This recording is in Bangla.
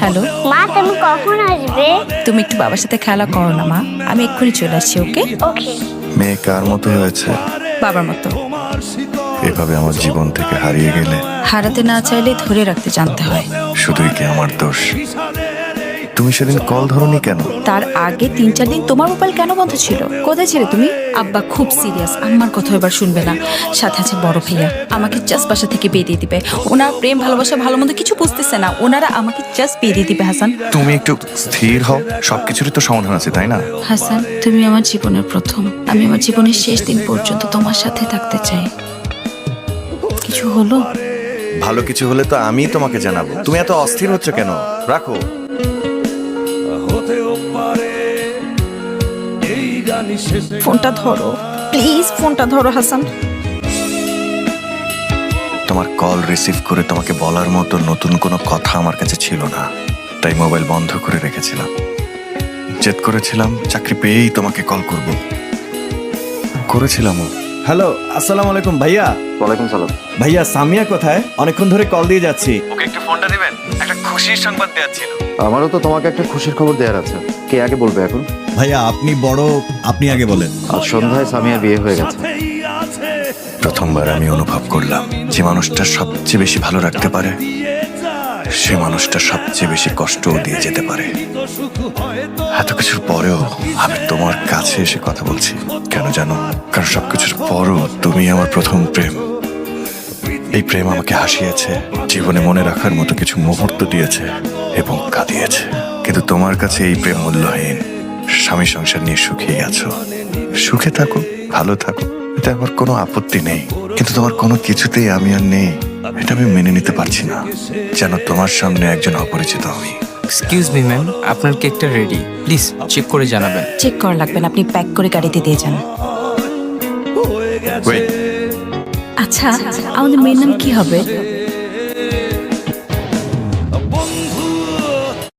হ্যালো মা, তুমি কখন আসবে? তুমি একটু বাবার সাথে খেলা করো না মা, আমি এক্ষুনি চলে আসছি। ওকে ওকে। মেয়ে কার মতো হয়েছে? বাবার মতো। এভাবে আমার জীবন থেকে হারিয়ে গেলে হারাতে না চাইলে ধরে রাখতে জানতে হয়। শুধুই কি আমার দোষ? তুমি সেদিন কল ধরনি কেন? তার আগে 3-4 দিন তোমার মোবাইল কেন বন্ধ ছিল? কোথায় ছিলে তুমি? আব্বা খুব সিরিয়াস, আমার কথা এবার শুনবে না। সাথে আছে বড় ভাইয়া, আমাকে জাস্ট বাসা থেকে বিয়ে দিয়ে দিবে। ওনার প্রেম ভালোবাসা ভালো মন্দ কিছু বুঝতেছে না, ওনারা আমাকে জাস্ট বিয়ে দিয়ে দিবে। হাসান, তুমি একটু স্থির হও, সবকিছুরই তো সমাধান আছে, তাই না? হাসান তুমি আমার জীবনের প্রথম, আমি আমার জীবনের শেষ দিন পর্যন্ত তোমার সাথে থাকতে চাই। কিছু হলো? ভালো কিছু হলে তো আমি তোমাকে জানাবো। তুমি এত অস্থির হচ্ছ কেন? রাখো। ফোনটা ধরো প্লিজ, ফোনটা ধরো হাসান। তোমার কল রিসিভ করে তোমাকে বলার মতো নতুন কোনো কথা আমার কাছে ছিল না, তাই মোবাইল বন্ধ করে রেখেছিলাম। জেদ করেছিলাম চাকরি পেয়েই তোমাকে কল করব, করেছিলামও। হ্যালো, আসসালামু আলাইকুম ভাইয়া। ওয়ালাইকুম সালাম। ভাইয়া সামিয়া কোথায়? অনেকক্ষণ ধরে কল দিয়ে যাচ্ছি। ওকে একটু ফোনটা দিবেন, একটা খুশির সংবাদ দেওয়ার ছিল। আমারও তো তোমাকে একটা খুশির খবর দেওয়ার আছে। কে আগে বলবে এখন? ভাইয়া আপনি বড়, আপনি আগে বলেন। আজ সন্ধ্যায় সামিয়ার বিয়ে হয়ে গেছে। প্রথমবার আমি অনুভব করলাম যে মানুষটা সবচেয়ে বেশি ভালো রাখতে পারে সে মানুষটা সবচেয়ে বেশি কষ্টও দিয়ে যেতে পারে। এত কিছুর পরেও আমি তোমার কাছে এসে কথা বলছি, কেন জানো? কারণ সবকিছুর পরও তুমি আমার প্রথম প্রেম। এই প্রেম আমাকে হাসিয়েছে, জীবনে মনে রাখার মতো কিছু মুহূর্ত দিয়েছে এবং কাঁদিয়েছে। কিন্তু তোমার কাছে এই প্রেম মূল্যহীন। স্বামী সংসার নিয়ে সুখেই আছো, সুখে থাকো, ভালো থাকো, এটা আমার কোনো আপত্তি নেই। কিন্তু তোমার কোনো কিছুতেই আমি আর নেই, এটা আমি মেনে নিতে পারছি না। যেন তোমার সামনে একজন অপরিচিত আমি। এক্সকিউজ মি ম্যাম, আপনার কেকটা রেডি, প্লিজ চেক করে জানাবেন। চেক করা লাগবে না, আপনি প্যাক করে গাড়িতে দিয়ে যান। Wait, আচ্ছা আমাদের মেয়ের নাম কি হবে?